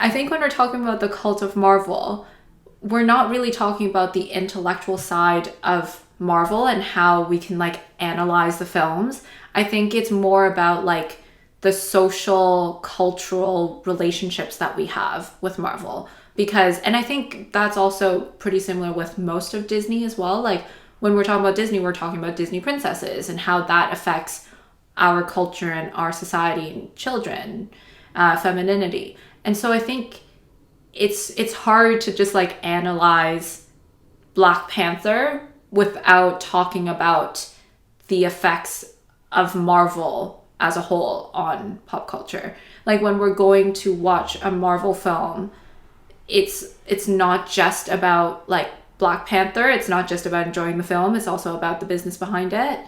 I think when we're talking about the cult of Marvel, we're not really talking about the intellectual side of Marvel and how we can like analyze the films. I think it's more about like the social, cultural relationships that we have with Marvel. Because, and I think that's also pretty similar with most of Disney as well. Like when we're talking about Disney, we're talking about Disney princesses and how that affects our culture and our society and children, femininity. And so I think it's hard to just like analyze Black Panther without talking about the effects of Marvel as a whole on pop culture. Like when we're going to watch a Marvel film, it's not just about like Black Panther, it's not just about enjoying the film, it's also about the business behind it.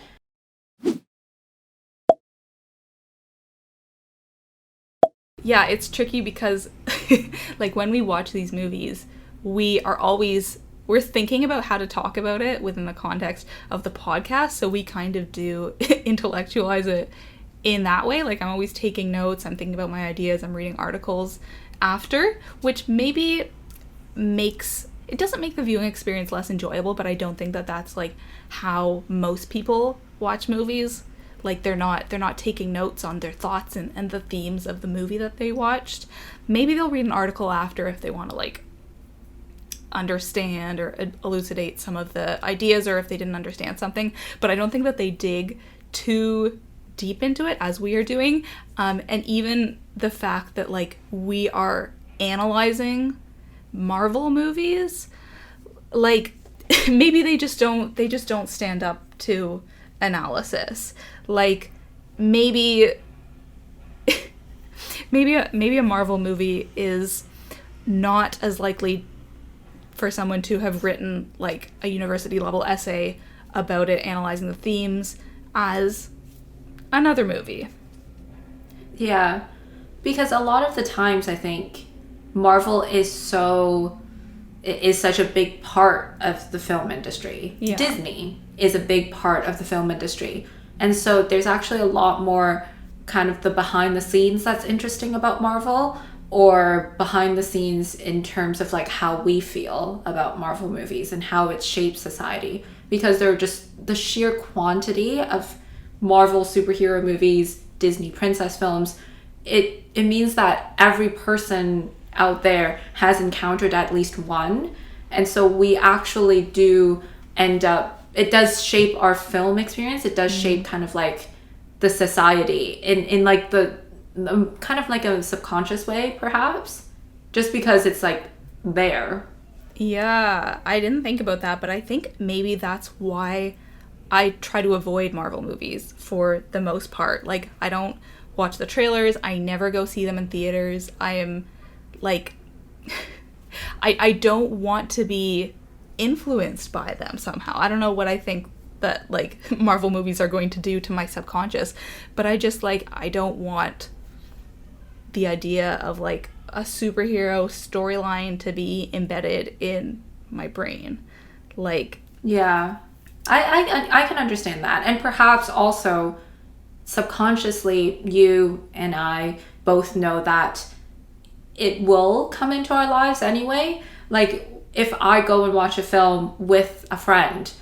Yeah, it's tricky because like when we watch these movies, we're thinking about how to talk about it within the context of the podcast, so we kind of do intellectualize it in that way. Like I'm always taking notes, I'm thinking about my ideas, I'm reading articles after, which maybe it doesn't make the viewing experience less enjoyable, but I don't think that that's like how most people watch movies. Like they're not taking notes on their thoughts and the themes of the movie that they watched. Maybe they'll read an article after if they want to like understand or elucidate some of the ideas, or if they didn't understand something. But I don't think that they dig too deep into it as we are doing. And even the fact that like we are analyzing Marvel movies, like maybe they just don't stand up to analysis. Like maybe a Marvel movie is not as likely for someone to have written like a university level essay about it, analyzing the themes, as another movie. Yeah, because a lot of the times I think Marvel is such a big part of the film industry. Yeah. Disney is a big part of the film industry. And so there's actually a lot more kind of the behind the scenes that's interesting about Marvel, or behind the scenes in terms of like how we feel about Marvel movies and how it shapes society. Because they're just the sheer quantity of Marvel superhero movies, Disney princess films, it means that every person out there has encountered at least one. And so we actually do end up, it does shape our film experience. It does shape kind of like the society in like the kind of like a subconscious way, perhaps, just because it's like there. Yeah, I didn't think about that, but I think maybe that's why I try to avoid Marvel movies for the most part. Like, I don't watch the trailers. I never go see them in theaters. I am like, I don't want to be influenced by them somehow. I don't know what I think that like Marvel movies are going to do to my subconscious, but I just like, I don't want the idea of like a superhero storyline to be embedded in my brain. Like, yeah, I can understand that. And perhaps also subconsciously you and I both know that it will come into our lives anyway. Like if I go and watch a film with a friend,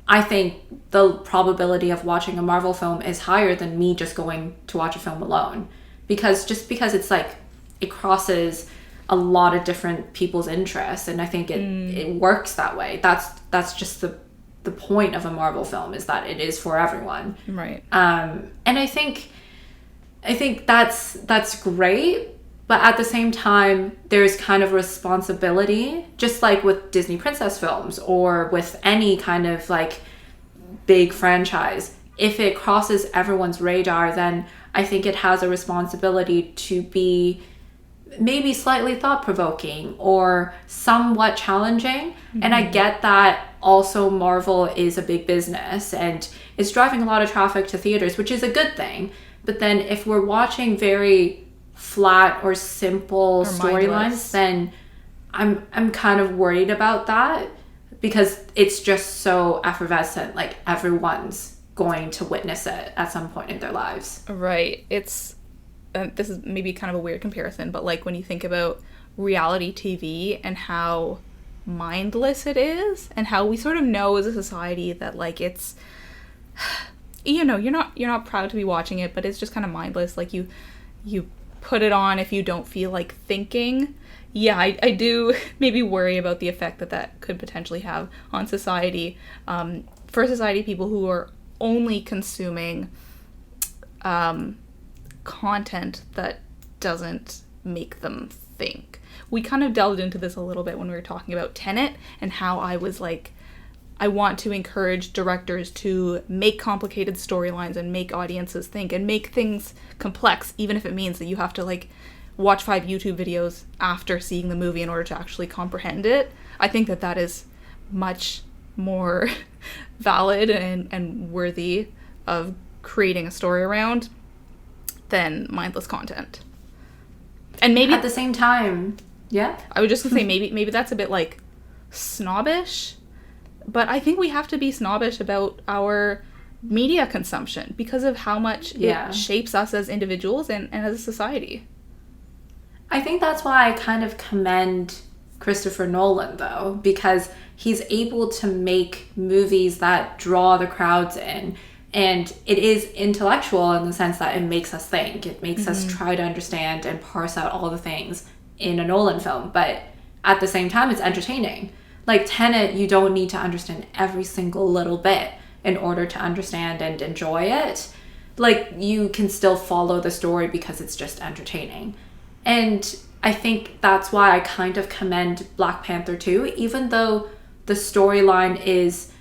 I think the probability of watching a Marvel film is higher than me just going to watch a film alone. Because it's like it crosses a lot of different people's interests, and I think it works that way. That's just the point of a Marvel film, is that it is for everyone. right. And I think that's great, but at the same time there's kind of responsibility, just like with Disney princess films or with any kind of like big franchise. If it crosses everyone's radar, then I think it has a responsibility to be maybe slightly thought-provoking or somewhat challenging. Mm-hmm. And I get that also Marvel is a big business and it's driving a lot of traffic to theaters, which is a good thing. But then if we're watching very flat or simple storylines, then I'm kind of worried about that, because it's just so effervescent. Like everyone's going to witness it at some point in their lives. Right. It's this is maybe kind of a weird comparison, but like when you think about reality TV and how mindless it is, and how we sort of know as a society that like it's, you know, you're not proud to be watching it, but it's just kind of mindless. Like you put it on if you don't feel like thinking. Yeah, I do maybe worry about the effect that could potentially have on society. For society, people who are only consuming content that doesn't make them think. We kind of delved into this a little bit when we were talking about Tenet, and how I was like, I want to encourage directors to make complicated storylines and make audiences think and make things complex, even if it means that you have to like watch 5 YouTube videos after seeing the movie in order to actually comprehend it. I think that is much more valid and worthy of creating a story around than mindless content. And maybe at the same time, yeah, I was just gonna say maybe that's a bit like snobbish, but I think we have to be snobbish about our media consumption because of how much it shapes us as individuals and as a society. I think that's why I kind of commend Christopher Nolan, though, because he's able to make movies that draw the crowds in. And it is intellectual in the sense that it makes us think. It makes us try to understand and parse out all the things in a Nolan film. But at the same time, it's entertaining. Like Tenet, you don't need to understand every single little bit in order to understand and enjoy it. Like, you can still follow the story because it's just entertaining. And I think that's why I kind of commend Black Panther 2, even though the storyline is,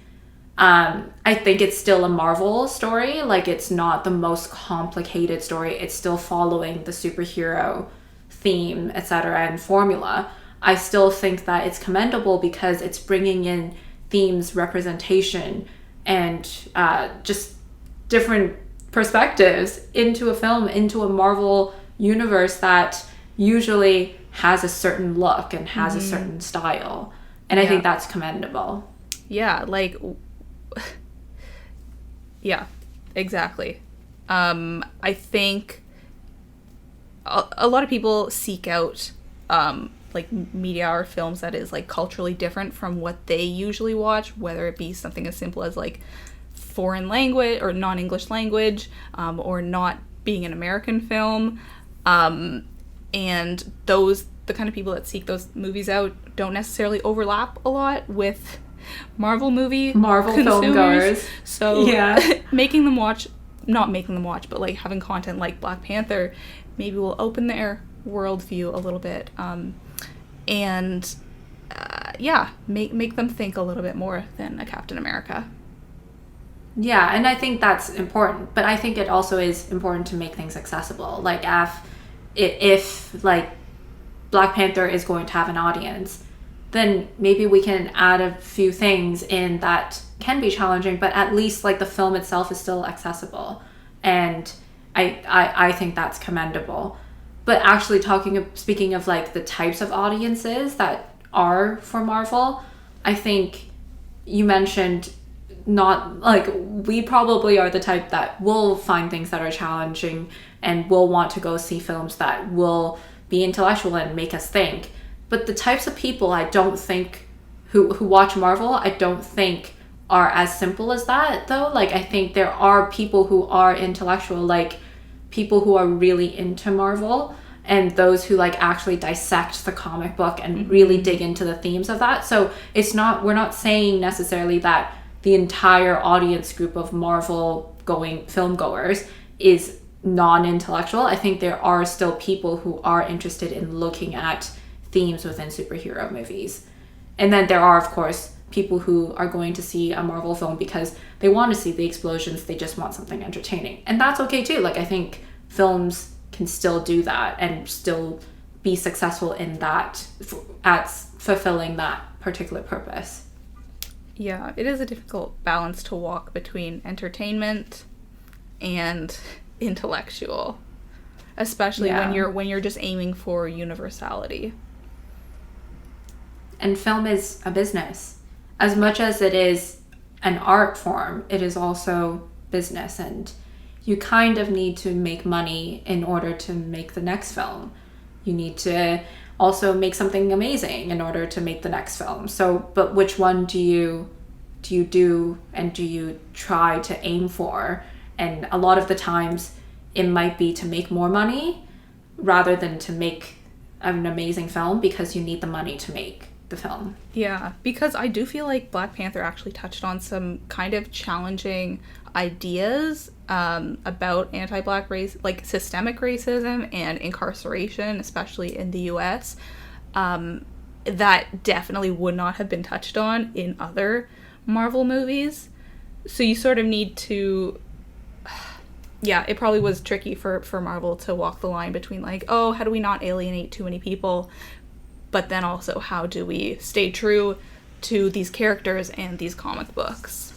I think it's still a Marvel story. Like, it's not the most complicated story. It's still following the superhero theme, etc., and formula. I still think that it's commendable because it's bringing in themes, representation, and just different perspectives into a film, into a Marvel universe that usually has a certain look and has a certain style. And I think that's commendable. Yeah, like, yeah, exactly. I think a lot of people seek out like media or films that is like culturally different from what they usually watch, whether it be something as simple as like foreign language or non-English language, or not being an American film. And the kind of people that seek those movies out don't necessarily overlap a lot with Marvel film goers. So not making them watch, but like having content like Black Panther maybe will open their worldview a little bit, and make them think a little bit more than a Captain America. Yeah, and I think that's important, but I think it also is important to make things accessible. Like if like Black Panther is going to have an audience, then maybe we can add a few things in that can be challenging, but at least like the film itself is still accessible. And I think that's commendable. But actually speaking of like the types of audiences that are for Marvel, I think you mentioned not like, we probably are the type that will find things that are challenging and will want to go see films that will be intellectual and make us think. But the types of people I don't think who watch Marvel, I don't think are as simple as that, though. Like, I think there are people who are intellectual, like people who are really into Marvel, and those who like actually dissect the comic book and really dig into the themes of that. So we're not saying necessarily that the entire audience group of Marvel going film goers is non-intellectual. I think there are still people who are interested in looking at themes within superhero movies. And then there are, of course, people who are going to see a Marvel film because they want to see the explosions, they just want something entertaining. And that's okay too. Like, I think films can still do that and still be successful in that, at fulfilling that particular purpose. Yeah, it is a difficult balance to walk between entertainment and intellectual, especially when you're just aiming for universality. And film is a business. As much as it is an art form, it is also business, and you kind of need to make money in order to make the next film. You need to also make something amazing in order to make the next film. So, but which one do you do and do you try to aim for? And a lot of the times it might be to make more money rather than to make an amazing film, because you need the money to make the film. Yeah, because I do feel like Black Panther actually touched on some kind of challenging ideas about anti-Black race, like systemic racism and incarceration, especially in the US, that definitely would not have been touched on in other Marvel movies. So you sort of need to... Yeah, it probably was tricky for Marvel to walk the line between like, oh, how do we not alienate too many people? But then also, how do we stay true to these characters and these comic books?